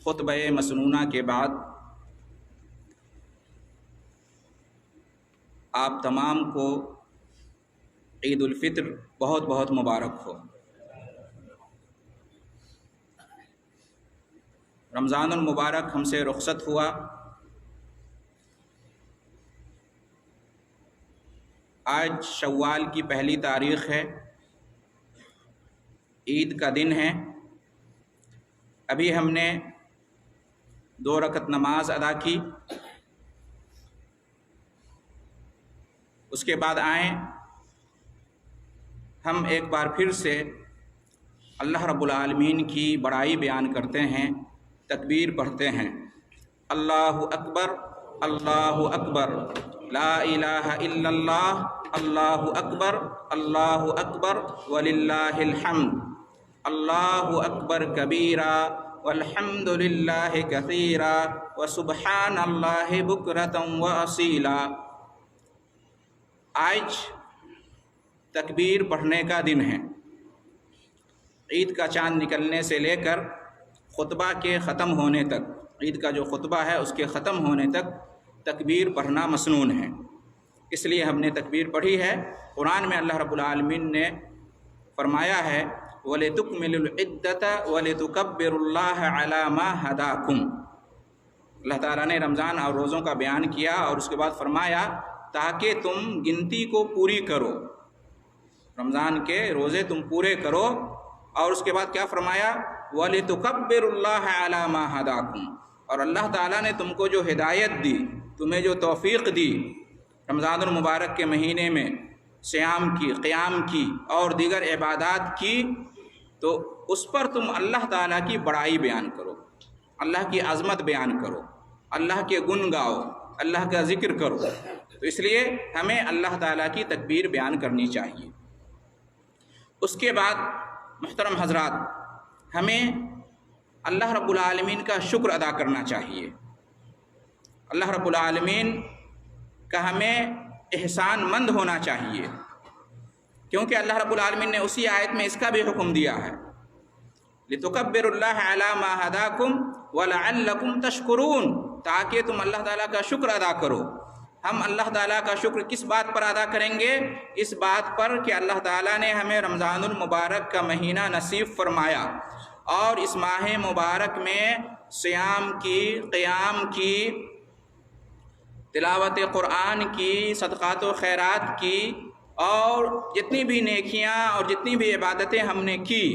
خطبہ مسنونہ کے بعد آپ تمام کو عید الفطر بہت بہت مبارک ہو۔ رمضان المبارک ہم سے رخصت ہوا۔ آج شوال کی پہلی تاریخ ہے، عید کا دن ہے۔ ابھی ہم نے 2 رکعت نماز ادا کی، اس کے بعد آئیں ہم ایک بار پھر سے اللہ رب العالمین کی بڑائی بیان کرتے ہیں، تکبیر پڑھتے ہیں۔ اللہ اکبر، اللہ اکبر، لا الہ الا اللہ، اللہ اکبر، اللہ اکبر وللہ الحمد، اللہ اکبر کبیرا والحمد للہ کثیرا وسبحان اللہ بکرۃ واصیلا۔ آج تکبیر پڑھنے کا دن ہے۔ عید کا چاند نکلنے سے لے کر خطبہ کے ختم ہونے تک، عید کا جو خطبہ ہے اس کے ختم ہونے تک تکبیر پڑھنا مسنون ہے، اس لیے ہم نے تکبیر پڑھی ہے۔ قرآن میں اللہ رب العالمین نے فرمایا ہے وَلِتُكْمِلُوا الْعِدَّةَ وَلِتُكَبِّرُوا اللَّهَ عَلَى مَا هَدَاكُمْ۔ اللہ تعالیٰ نے رمضان اور روزوں کا بیان کیا اور اس کے بعد فرمایا تاکہ تم گنتی کو پوری کرو، رمضان کے روزے تم پورے کرو، اور اس کے بعد کیا فرمایا وَلِتُكَبِّرُوا اللَّهَ عَلَى مَا هَدَاكُمْ، اور اللہ تعالیٰ نے تم کو جو ہدایت دی، تمہیں جو توفیق دی رمضان المبارک کے مہینے میں صیام کی، قیام کی اور دیگر عبادات کی، تو اس پر تم اللہ تعالیٰ کی بڑائی بیان کرو، اللہ کی عظمت بیان کرو، اللہ کے گن گاؤ، اللہ کا ذکر کرو۔ تو اس لیے ہمیں اللہ تعالیٰ کی تکبیر بیان کرنی چاہیے۔ اس کے بعد محترم حضرات، ہمیں اللہ رب العالمین کا شکر ادا کرنا چاہیے۔ اللہ رب العالمین کا ہمیں احسان مند ہونا چاہیے، کیونکہ اللہ رب العالمین نے اسی آیت میں اس کا بھی حکم دیا ہے لِتُكَبِّرُوا اللَّهَ عَلَى مَا هَدَاكُمْ وَلَعَلَّكُمْ تَشْكُرُونَ، تاکہ تم اللہ تعالیٰ کا شکر ادا کرو۔ ہم اللہ تعالیٰ کا شکر کس بات پر ادا کریں گے؟ اس بات پر کہ اللہ تعالیٰ نے ہمیں رمضان المبارک کا مہینہ نصیب فرمایا، اور اس ماہ مبارک میں صیام کی، قیام کی، تلاوت قرآن کی، صدقات و خیرات کی، اور جتنی بھی نیکیاں اور جتنی بھی عبادتیں ہم نے کی،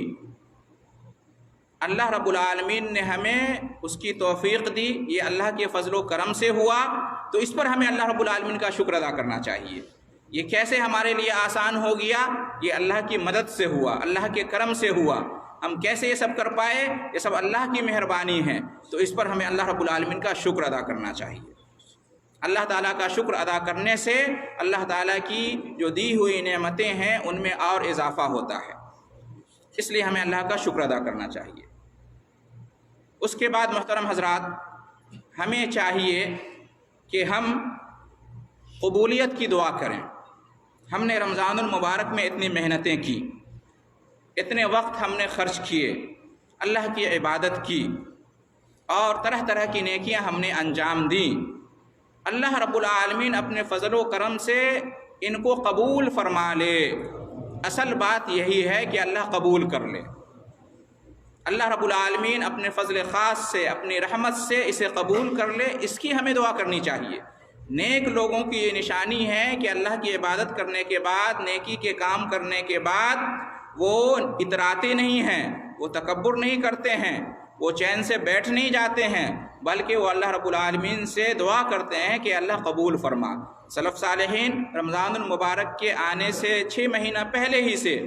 اللہ رب العالمین نے ہمیں اس کی توفیق دی، یہ اللہ کے فضل و کرم سے ہوا، تو اس پر ہمیں اللہ رب العالمین کا شکر ادا کرنا چاہیے۔ یہ کیسے ہمارے لیے آسان ہو گیا؟ یہ اللہ کی مدد سے ہوا، اللہ کے کرم سے ہوا۔ ہم کیسے یہ سب کر پائے؟ یہ سب اللہ کی مہربانی ہے، تو اس پر ہمیں اللہ رب العالمین کا شکر ادا کرنا چاہیے۔ اللہ تعالیٰ کا شکر ادا کرنے سے اللہ تعالیٰ کی جو دی ہوئی نعمتیں ہیں ان میں اور اضافہ ہوتا ہے، اس لیے ہمیں اللہ کا شکر ادا کرنا چاہیے۔ اس کے بعد محترم حضرات، ہمیں چاہیے کہ ہم قبولیت کی دعا کریں۔ ہم نے رمضان المبارک میں اتنی محنتیں کی، اتنے وقت ہم نے خرچ کیے، اللہ کی عبادت کی، اور طرح طرح کی نیکیاں ہم نے انجام دیں۔ اللہ رب العالمین اپنے فضل و کرم سے ان کو قبول فرما لے۔ اصل بات یہی ہے کہ اللہ قبول کر لے۔ اللہ رب العالمین اپنے فضل خاص سے، اپنی رحمت سے اسے قبول کر لے، اس کی ہمیں دعا کرنی چاہیے۔ نیک لوگوں کی یہ نشانی ہے کہ اللہ کی عبادت کرنے کے بعد، نیکی کے کام کرنے کے بعد وہ اتراتے نہیں ہیں، وہ تکبر نہیں کرتے ہیں، وہ چین سے بیٹھ نہیں جاتے ہیں، بلکہ وہ اللہ رب العالمین سے دعا کرتے ہیں کہ اللہ قبول فرما۔ سلف صالحین رمضان المبارک کے آنے سے 6 مہینہ پہلے ہی سے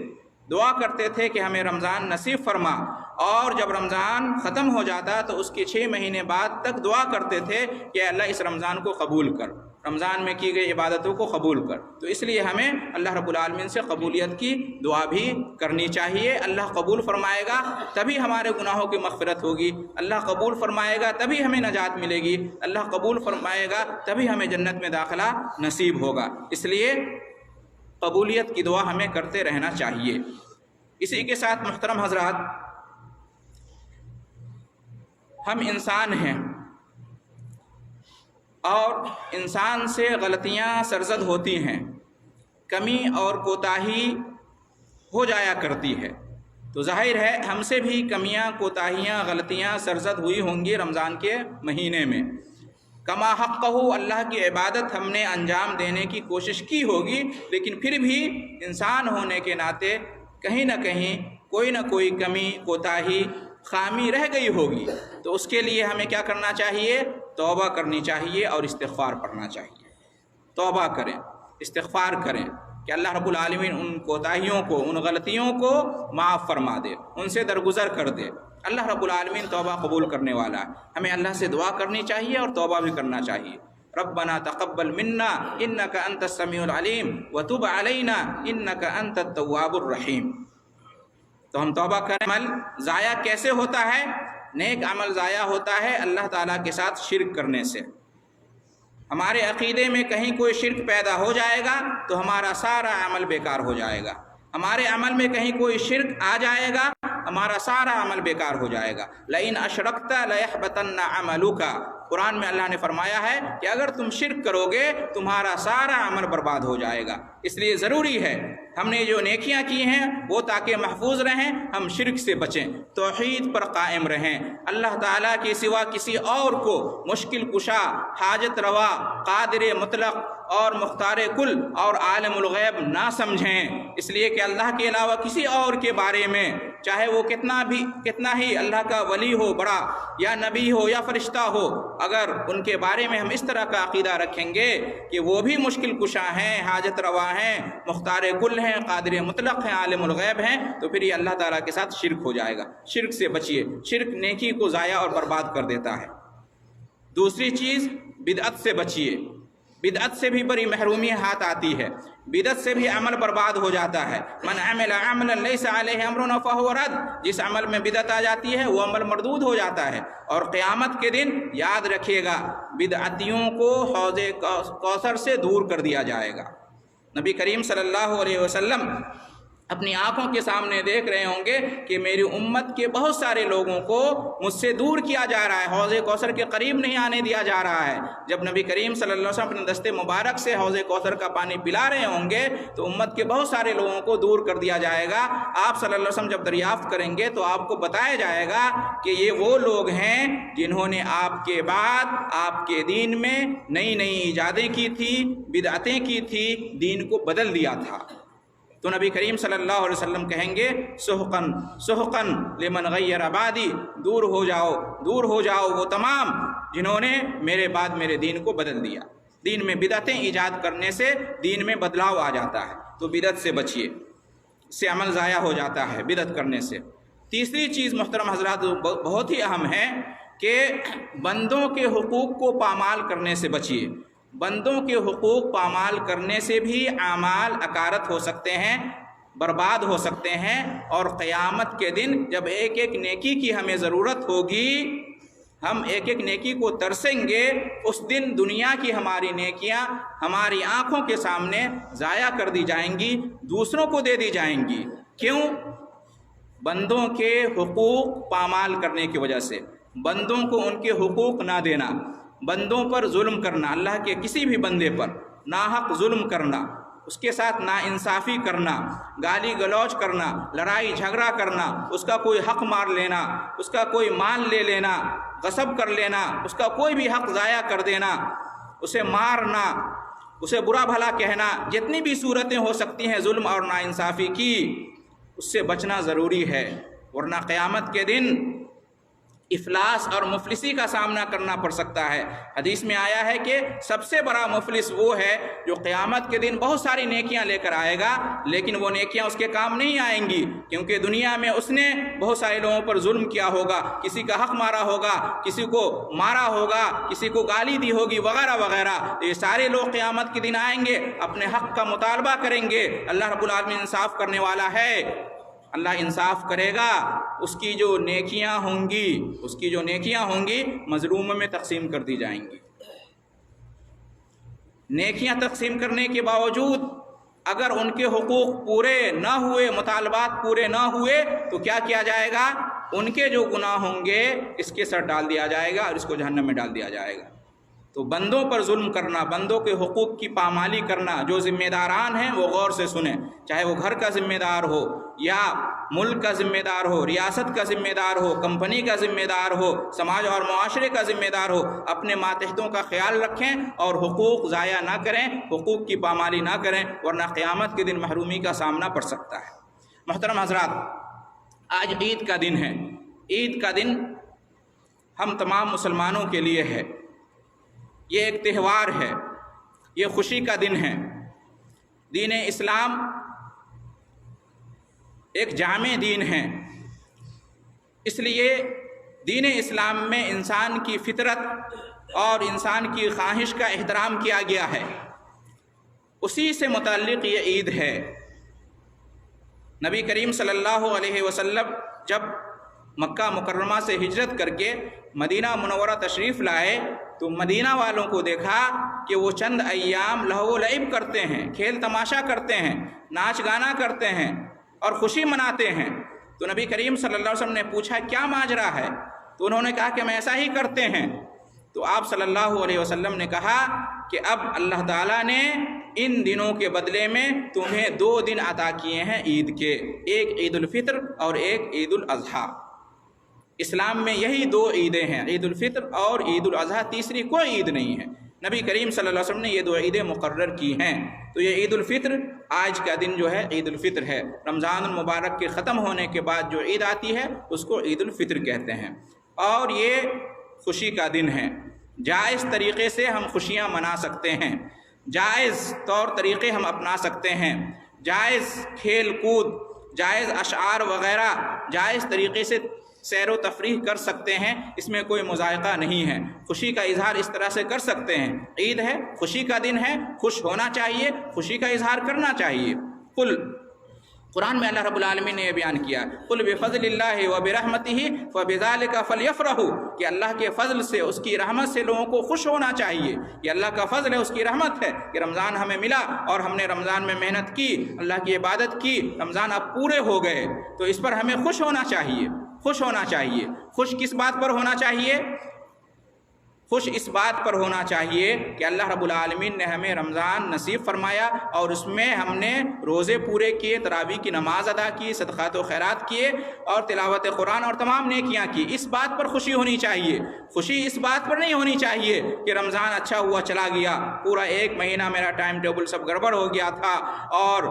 دعا کرتے تھے کہ ہمیں رمضان نصیب فرما، اور جب رمضان ختم ہو جاتا تو اس کے 6 مہینے بعد تک دعا کرتے تھے کہ اللہ اس رمضان کو قبول کر، رمضان میں کی گئی عبادتوں کو قبول کر۔ تو اس لیے ہمیں اللہ رب العالمین سے قبولیت کی دعا بھی کرنی چاہیے۔ اللہ قبول فرمائے گا تبھی ہمارے گناہوں کی مغفرت ہوگی، اللہ قبول فرمائے گا تبھی ہمیں نجات ملے گی، اللہ قبول فرمائے گا تبھی ہمیں جنت میں داخلہ نصیب ہوگا۔ اس لیے قبولیت کی دعا ہمیں کرتے رہنا چاہیے۔ اسی کے ساتھ محترم حضرات، ہم انسان ہیں اور انسان سے غلطیاں سرزد ہوتی ہیں، کمی اور کوتاہی ہو جایا کرتی ہے، تو ظاہر ہے ہم سے بھی کمیاں، کوتاہیاں، غلطیاں سرزد ہوئی ہوں گی رمضان کے مہینے میں۔ کما حقہ، اللہ کی عبادت ہم نے انجام دینے کی کوشش کی ہوگی، لیکن پھر بھی انسان ہونے کے ناطے کہیں نہ کہیں کوئی نہ کوئی کمی، کوتاہی، خامی رہ گئی ہوگی، تو اس کے لیے ہمیں کیا کرنا چاہیے؟ توبہ کرنی چاہیے اور استغفار پڑھنا چاہیے۔ توبہ کریں، استغفار کریں کہ اللہ رب العالمین ان کوتاہیوں کو، ان غلطیوں کو معاف فرما دے، ان سے درگزر کر دے۔ اللہ رب العالمین توبہ قبول کرنے والا ہے، ہمیں اللہ سے دعا کرنی چاہیے اور توبہ بھی کرنا چاہیے۔ ربنا تقبل منا انک انت السمیع العلیم وتب علینا انک انت التواب الرحیم۔ تو ہم توبہ کریں۔ عمل ضائع کیسے ہوتا ہے؟ نیک عمل ضائع ہوتا ہے اللہ تعالیٰ کے ساتھ شرک کرنے سے۔ ہمارے عقیدے میں کہیں کوئی شرک پیدا ہو جائے گا تو ہمارا سارا عمل بیکار ہو جائے گا۔ ہمارے عمل میں کہیں کوئی شرک آ جائے گا، ہمارا سارا عمل بیکار ہو جائے گا۔ لئن اشرکت لیحبطن عملک، قرآن میں اللہ نے فرمایا ہے کہ اگر تم شرک کرو گے تمہارا سارا عمل برباد ہو جائے گا۔ اس لیے ضروری ہے ہم نے جو نیکیاں کی ہیں وہ تاکہ محفوظ رہیں، ہم شرک سے بچیں، توحید پر قائم رہیں، اللہ تعالیٰ کے سوا کسی اور کو مشکل کشا، حاجت روا، قادر مطلق اور مختار کل اور عالم الغیب نہ سمجھیں، اس لیے کہ اللہ کے علاوہ کسی اور کے بارے میں، چاہے وہ کتنا ہی اللہ کا ولی ہو بڑا، یا نبی ہو یا فرشتہ ہو، اگر ان کے بارے میں ہم اس طرح کا عقیدہ رکھیں گے کہ وہ بھی مشکل کشا ہیں، حاجت روا ہیں، مختار کل ہیں، قادر مطلق ہیں، عالم الغیب ہیں، تو پھر یہ اللہ تعالیٰ کے ساتھ شرک ہو جائے گا۔ شرک سے بچیے، شرک نیکی کو ضائع اور برباد کر دیتا ہے۔ دوسری چیز، بدعت سے بچیے، بدعت سے بھی بڑی محرومی ہاتھ آتی ہے، بدعت سے بھی عمل برباد ہو جاتا ہے۔ من عمل عملا لیس علیہ امرنا فہو رد، جس عمل میں بدعت آ جاتی ہے وہ عمل مردود ہو جاتا ہے۔ اور قیامت کے دن یاد رکھیے گا بدعتیوں کو حوض کوثر سے دور کر دیا جائے گا۔ نبی کریم صلی اللہ علیہ وسلم اپنی آنکھوں کے سامنے دیکھ رہے ہوں گے کہ میری امت کے بہت سارے لوگوں کو مجھ سے دور کیا جا رہا ہے، حوض کوثر کے قریب نہیں آنے دیا جا رہا ہے۔ جب نبی کریم صلی اللہ علیہ وسلم اپنے دست مبارک سے حوض کوثر کا پانی پلا رہے ہوں گے تو امت کے بہت سارے لوگوں کو دور کر دیا جائے گا۔ آپ صلی اللہ علیہ وسلم جب دریافت کریں گے تو آپ کو بتایا جائے گا کہ یہ وہ لوگ ہیں جنہوں نے آپ کے بعد آپ کے دین میں نئی نئی ایجادیں کی تھی، بدعتیں کی تھی، دین کو بدل دیا تھا۔ تو نبی کریم صلی اللہ علیہ وسلم کہیں گے سحقن سحقن لمن غیر بعدی، دور ہو جاؤ، دور ہو جاؤ وہ تمام جنہوں نے میرے بعد میرے دین کو بدل دیا۔ دین میں بدعتیں ایجاد کرنے سے دین میں بدلاؤ آ جاتا ہے، تو بدعت سے بچیے، اس سے عمل ضائع ہو جاتا ہے بدعت کرنے سے۔ تیسری چیز محترم حضرات بہت ہی اہم ہے کہ بندوں کے حقوق کو پامال کرنے سے بچیے۔ بندوں کے حقوق پامال کرنے سے بھی اعمال اکارت ہو سکتے ہیں، برباد ہو سکتے ہیں، اور قیامت کے دن جب ایک ایک نیکی کی ہمیں ضرورت ہوگی، ہم ایک ایک نیکی کو ترسیں گے، اس دن دنیا کی ہماری نیکیاں ہماری آنکھوں کے سامنے ضائع کر دی جائیں گی، دوسروں کو دے دی جائیں گی۔ کیوں؟ بندوں کے حقوق پامال کرنے کی وجہ سے، بندوں کو ان کے حقوق نہ دینا، بندوں پر ظلم کرنا، اللہ کے کسی بھی بندے پر ناحق ظلم کرنا، اس کے ساتھ ناانصافی کرنا، گالی گلوچ کرنا، لڑائی جھگڑا کرنا، اس کا کوئی حق مار لینا، اس کا کوئی مال لے لینا، غصب کر لینا، اس کا کوئی بھی حق ضائع کر دینا، اسے مارنا، اسے برا بھلا کہنا، جتنی بھی صورتیں ہو سکتی ہیں ظلم اور ناانصافی کی، اس سے بچنا ضروری ہے، ورنہ قیامت کے دن افلاس اور مفلسی کا سامنا کرنا پڑ سکتا ہے۔ حدیث میں آیا ہے کہ سب سے بڑا مفلس وہ ہے جو قیامت کے دن بہت ساری نیکیاں لے کر آئے گا لیکن وہ نیکیاں اس کے کام نہیں آئیں گی، کیونکہ دنیا میں اس نے بہت سارے لوگوں پر ظلم کیا ہوگا، کسی کا حق مارا ہوگا، کسی کو مارا ہوگا، کسی کو گالی دی ہوگی وغیرہ وغیرہ۔ یہ سارے لوگ قیامت کے دن آئیں گے، اپنے حق کا مطالبہ کریں گے۔ اللہ رب العالمین انصاف کرنے والا ہے، اللہ انصاف کرے گا، اس کی جو نیکیاں ہوں گی مظلوموں میں تقسیم کر دی جائیں گی۔ نیکیاں تقسیم کرنے کے باوجود اگر ان کے حقوق پورے نہ ہوئے، مطالبات پورے نہ ہوئے، تو کیا کیا جائے گا؟ ان کے جو گناہ ہوں گے اس کے سر ڈال دیا جائے گا اور اس کو جہنم میں ڈال دیا جائے گا۔ تو بندوں پر ظلم کرنا، بندوں کے حقوق کی پامالی کرنا، جو ذمہ داران ہیں وہ غور سے سنیں، چاہے وہ گھر کا ذمہ دار ہو یا ملک کا ذمہ دار ہو، ریاست کا ذمہ دار ہو، کمپنی کا ذمہ دار ہو، سماج اور معاشرے کا ذمہ دار ہو، اپنے ماتحتوں کا خیال رکھیں اور حقوق ضائع نہ کریں، حقوق کی پامالی نہ کریں، ورنہ قیامت کے دن محرومی کا سامنا پڑ سکتا ہے۔ محترم حضرات، آج عید کا دن ہے۔ عید کا دن ہم تمام مسلمانوں کے لیے ہے، یہ ایک تہوار ہے، یہ خوشی کا دن ہے۔ دین اسلام ایک جامع دین ہے، اس لیے دین اسلام میں انسان کی فطرت اور انسان کی خواہش کا احترام کیا گیا ہے، اسی سے متعلق یہ عید ہے۔ نبی کریم صلی اللہ علیہ وسلم جب مکہ مکرمہ سے ہجرت کر کے مدینہ منورہ تشریف لائے تو مدینہ والوں کو دیکھا کہ وہ چند ایام لہو و لعب کرتے ہیں، کھیل تماشا کرتے ہیں، ناچ گانا کرتے ہیں اور خوشی مناتے ہیں۔ تو نبی کریم صلی اللہ علیہ وسلم نے پوچھا کیا ماجرا ہے؟ تو انہوں نے کہا کہ ہم ایسا ہی کرتے ہیں۔ تو آپ صلی اللہ علیہ وسلم نے کہا کہ اب اللہ تعالیٰ نے ان دنوں کے بدلے میں تمہیں 2 دن عطا کیے ہیں عید کے، ایک عید الفطر اور ایک عید الاضحیٰ۔ اسلام میں یہی 2 عیدیں ہیں، عید الفطر اور عید الاضحیٰ، تیسری کوئی عید نہیں ہے۔ نبی کریم صلی اللہ علیہ وسلم نے یہ 2 عیدیں مقرر کی ہیں۔ تو یہ عید الفطر، آج کا دن جو ہے عید الفطر ہے۔ رمضان المبارک کے ختم ہونے کے بعد جو عید آتی ہے اس کو عید الفطر کہتے ہیں، اور یہ خوشی کا دن ہے۔ جائز طریقے سے ہم خوشیاں منا سکتے ہیں، جائز طور طریقے ہم اپنا سکتے ہیں، جائز کھیل کود، جائز اشعار وغیرہ جائز طریقے سے سیر و تفریح کر سکتے ہیں، اس میں کوئی مذائقہ نہیں ہے۔ خوشی کا اظہار اس طرح سے کر سکتے ہیں۔ عید ہے، خوشی کا دن ہے، خوش ہونا چاہیے، خوشی کا اظہار کرنا چاہیے۔ قرآن میں اللہ رب العالمین نے یہ بیان کیا، قل بفضل اللہ وبرحمتہ فبذلک فلیفرحوا، کہ اللہ کے فضل سے، اس کی رحمت سے لوگوں کو خوش ہونا چاہیے۔ یہ اللہ کا فضل ہے، اس کی رحمت ہے کہ رمضان ہمیں ملا اور ہم نے رمضان میں محنت کی، اللہ کی عبادت کی، رمضان اب پورے ہو گئے، تو اس پر ہمیں خوش ہونا چاہیے، خوش ہونا چاہیے۔ خوش کس بات پر ہونا چاہیے؟ خوش اس بات پر ہونا چاہیے کہ اللہ رب العالمین نے ہمیں رمضان نصیب فرمایا اور اس میں ہم نے روزے پورے کیے، تراویح کی نماز ادا کی، صدقات و خیرات کیے اور تلاوت قرآن اور تمام نیکیاں کی۔ اس بات پر خوشی ہونی چاہیے۔ خوشی اس بات پر نہیں ہونی چاہیے کہ رمضان اچھا ہوا چلا گیا، پورا 1 مہینہ میرا ٹائم ٹیبل سب گڑبڑ ہو گیا تھا اور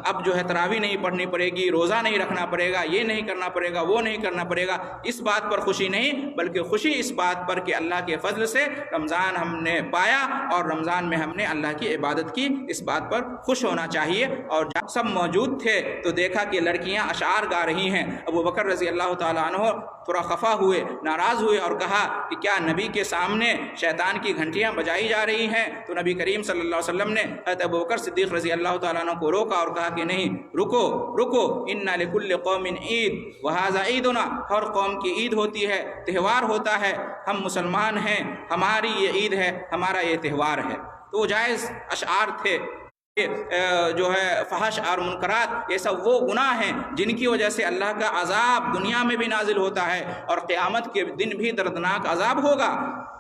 اب جو ہے تراویح نہیں پڑھنی پڑے گی، روزہ نہیں رکھنا پڑے گا، یہ نہیں کرنا پڑے گا، وہ نہیں کرنا پڑے گا۔ اس بات پر خوشی نہیں، بلکہ خوشی اس بات پر کہ اللہ کے فضل سے رمضان ہم نے پایا اور رمضان میں ہم نے اللہ کی عبادت کی، اس بات پر خوش ہونا چاہیے۔ اور جب سب موجود تھے تو دیکھا کہ لڑکیاں اشعار گا رہی ہیں۔ ابو بکر رضی اللہ تعالیٰ عنہ تھوڑا خفا ہوئے، ناراض ہوئے اور کہا کہ کیا نبی کے سامنے شیطان کی گھنٹیاں بجائی جا رہی ہیں؟ تو نبی کریم صلی اللہ علیہ وسلم نے حضرت ابو بکر صدیق رضی اللہ تعالیٰ عنہ کو روکا اور کہا کہ نہیں، رکو رکو، ان لکل قوم عید وہذا عیدنا، ہر قوم کی عید ہوتی ہے، تہوار ہوتا ہے، ہم مسلمان ہیں، ہماری یہ عید ہے، ہمارا یہ تہوار ہے۔ تو وہ جائز اشعار تھے، جو ہے فحش اور منکرات، یہ سب وہ گناہ ہیں جن کی وجہ سے اللہ کا عذاب دنیا میں بھی نازل ہوتا ہے اور قیامت کے دن بھی دردناک عذاب ہوگا۔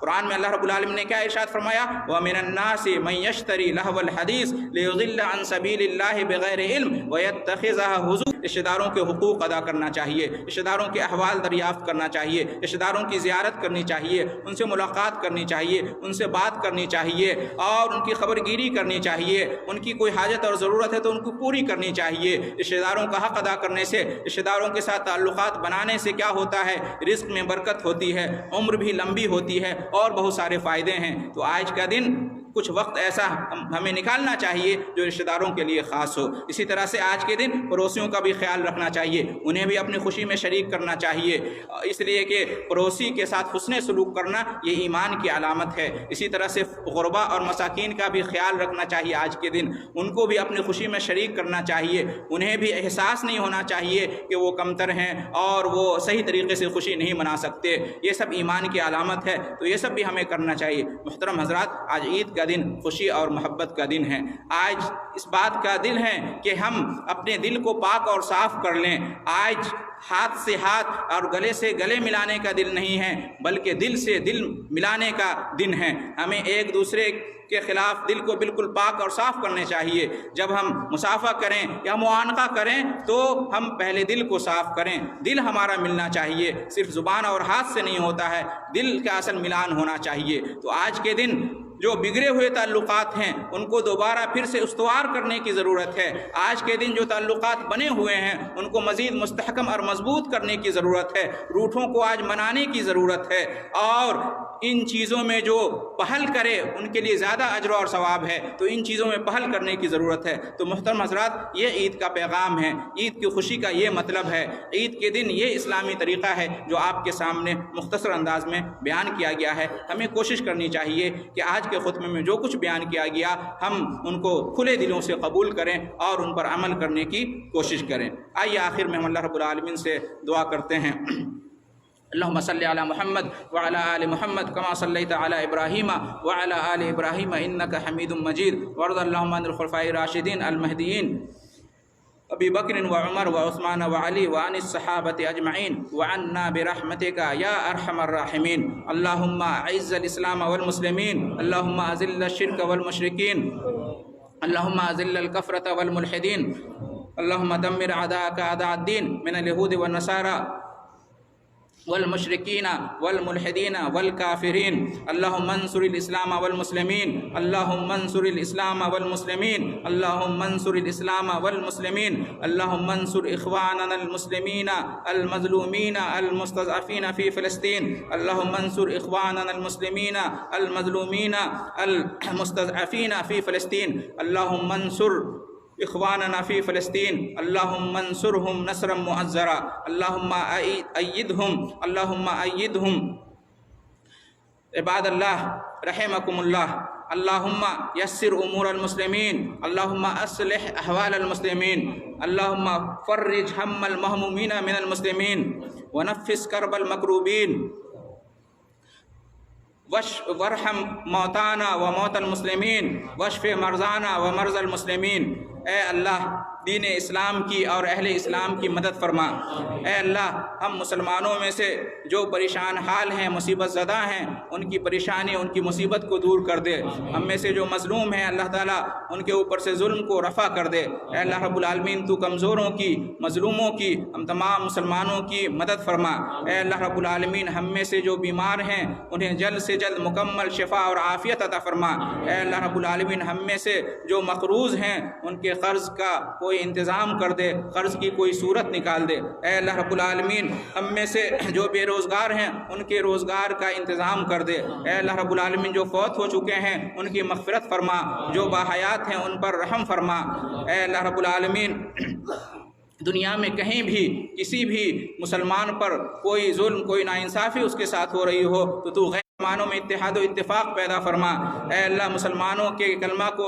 قرآن میں اللہ رب العالمین نے کیا ارشاد فرمایا؟ وَمِنَ النَّاسِ مَن يَشْتَرِي لَهْوَ الْحَدِيثِ لِيُضِلَّ عَن سَبِيلِ اللَّهِ بِغَيْرِ عِلْمٍ وَيَتَّخِذَهَا هُزُوًا۔ رشتہ داروں کے حقوق ادا کرنا چاہیے، رشتہ داروں کے احوال دریافت کرنا چاہیے، رشتہ داروں کی زیارت کرنی چاہیے، ان سے ملاقات کرنی چاہیے، ان سے بات کرنی چاہیے اور ان کی خبر گیری کرنی چاہیے، ان کی کوئی حاجت اور ضرورت ہے تو ان کو پوری کرنی چاہیے۔ رشتہ داروں کا حق ادا کرنے سے، رشتہ داروں کے ساتھ تعلقات بنانے سے کیا ہوتا ہے؟ رزق میں برکت ہوتی ہے، عمر بھی لمبی ہوتی ہے اور بہت سارے فائدے ہیں۔ تو آج کا دن کچھ وقت ایسا ہمیں نکالنا چاہیے جو رشتہ داروں کے لیے خاص ہو۔ اسی طرح سے آج کے دن پڑوسیوں کا بھی خیال رکھنا چاہیے، انہیں بھی اپنی خوشی میں شریک کرنا چاہیے، اس لیے کہ پڑوسی کے ساتھ حسن سلوک کرنا یہ ایمان کی علامت ہے۔ اسی طرح سے غربا اور مساکین کا بھی خیال رکھنا چاہیے، آج کے دن ان کو بھی اپنی خوشی میں شریک کرنا چاہیے، انہیں بھی احساس نہیں ہونا چاہیے کہ وہ کمتر ہیں اور وہ صحیح طریقے سے خوشی نہیں منا سکتے۔ یہ سب ایمان کی علامت ہے، تو یہ سب بھی ہمیں کرنا چاہیے۔ محترم حضرات، آج عید کا کا دن خوشی اور محبت کا دن ہے۔ آج اس بات کا دن ہے کہ ہم اپنے دل کو پاک اور صاف کر لیں۔ آج ہاتھ سے ہاتھ اور گلے سے گلے ملانے کا دن نہیں ہے، بلکہ دل سے دل ملانے کا دن ہے۔ ہمیں ایک دوسرے کے خلاف دل کو بالکل پاک اور صاف کرنے چاہیے۔ جب ہم مصافحہ کریں یا معانقہ کریں تو ہم پہلے دل کو صاف کریں۔ دل ہمارا ملنا چاہیے، صرف زبان اور ہاتھ سے نہیں ہوتا ہے، دل کا اصل ملان ہونا چاہیے۔ تو آج کے دن جو بگڑے ہوئے تعلقات ہیں ان کو دوبارہ پھر سے استوار کرنے کی ضرورت ہے۔ آج کے دن جو تعلقات بنے ہوئے ہیں ان کو مزید مستحکم اور مضبوط کرنے کی ضرورت ہے۔ روٹھوں کو آج منانے کی ضرورت ہے، اور ان چیزوں میں جو پہل کرے ان کے لیے زیادہ اجر اور ثواب ہے، تو ان چیزوں میں پہل کرنے کی ضرورت ہے۔ تو محترم حضرات، یہ عید کا پیغام ہے، عید کی خوشی کا یہ مطلب ہے، عید کے دن یہ اسلامی طریقہ ہے جو آپ کے سامنے مختصر انداز میں بیان کیا گیا ہے۔ ہمیں کوشش کرنی چاہیے کہ آج کے خطبے میں جو کچھ بیان کیا گیا ہم ان کو کھلے دلوں سے قبول کریں اور ان پر عمل کرنے کی کوشش کریں۔ آئیے آخر میں ہم اللہ رب العالمین سے دعا کرتے ہیں۔ اللهم صل على محمد وعلى آل محمد كما صليت على إبراهيم وعلى آل إبراهيم إنك حميد مجيد، وارض اللهم عن الخلفاء الراشدين المهديين أبي بكر وعمر وعثمان وعلي وعن الصحابة أجمعين وعنا برحمتك يا أرحم الراحمين۔ اللهم أعز الإسلام والمسلمين، اللهم أذل الشرك والمشركين، اللهم أذل الكفرة والملحدين، اللهم دمر أعداءك أعداء الدين من اليهود والنصارى والمشركين والملحدين والكافرين۔ اللهم انصر الإسلام والمسلمين، اللهم انصر الإسلام والمسلمين، اللهم انصر الإسلام والمسلمين، اللهم انصر إخواننا المسلمين المظلومين المستضعفين في فلسطين، اللهم انصر إخواننا المسلمين المظلومين المستضعفين في فلسطين، اللهم انصر إخواننا في فلسطين، اللهم انصرهم نصرا مؤزرا، اللهم أيدهم، اللهم أيدهم۔ عباد الله رحمكم الله، اللهم يسر أمور المسلمين، اللهم أصلح أحوال المسلمين، اللهم فرج هم المهمومين من المسلمين ونفس كرب المكروبين، وارحم موتانا وموتى المسلمين، واشف مرضانا ومرضى المسلمين۔ اے اللہ دین اسلام کی اور اہل اسلام کی مدد فرما۔ اے اللہ ہم مسلمانوں میں سے جو پریشان حال ہیں، مصیبت زدہ ہیں، ان کی پریشانی، ان کی مصیبت کو دور کر دے۔ ہم میں سے جو مظلوم ہیں اللہ تعالیٰ ان کے اوپر سے ظلم کو رفع کر دے۔ اے اللہ رب العالمین تو کمزوروں کی، مظلوموں کی، ہم تمام مسلمانوں کی مدد فرما۔ اے اللہ رب العالمین ہم میں سے جو بیمار ہیں انہیں جلد سے جلد مکمل شفا اور عافیت عطا فرما۔ اے اللہ رب العالمین ہم میں سے جو مقروض ہیں ان کے قرض کا کوئی انتظام کر دے، قرض کی کوئی صورت نکال دے۔ اے اللہ رب العالمین ہم میں سے جو بے روزگار ہیں ان کے روزگار کا انتظام کر دے۔ اے اللہ رب العالمین جو فوت ہو چکے ہیں ان کی مغفرت فرما، جو باحیات ہیں ان پر رحم فرما۔ اے اللہ رب العالمین دنیا میں کہیں بھی کسی بھی مسلمان پر کوئی ظلم، کوئی ناانصافی اس کے ساتھ ہو رہی ہو تو غیر مسلمانوں میں اتحاد و اتفاق پیدا فرما۔ اے اللہ مسلمانوں کے کلمہ کو،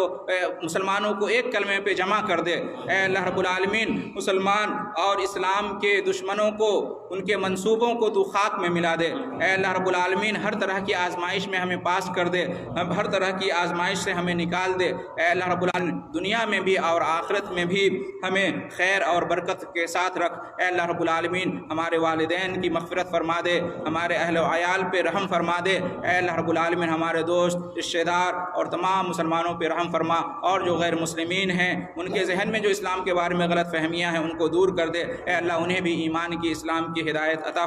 مسلمانوں کو ایک کلمے پہ جمع کر دے۔ اے اللہ رب العالمین مسلمان اور اسلام کے دشمنوں کو، ان کے منصوبوں کو تو خاک میں ملا دے۔ اے اللہ رب العالمین ہر طرح کی آزمائش میں ہمیں پاس کر دے، ہر طرح کی آزمائش سے ہمیں نکال دے۔ اے اللہ رب العالمین دنیا میں بھی اور آخرت میں بھی ہمیں خیر اور برکت کے ساتھ رکھ۔ اے اللہ رب العالمین ہمارے والدین کی مغفرت فرما دے، ہمارے اہل و عیال پہ رحم فرما دے۔ اے اللہ رب العالمین ہمارے دوست، رشتہ دار اور تمام مسلمانوں پہ رحم فرما، اور جو غیر مسلمین ہیں ان کے ذہن میں جو اسلام کے بارے میں غلط فہمیاں ہیں ان کو دور کر دے۔ اے اللہ انہیں بھی ایمان کی، اسلام کی ہدایت عطا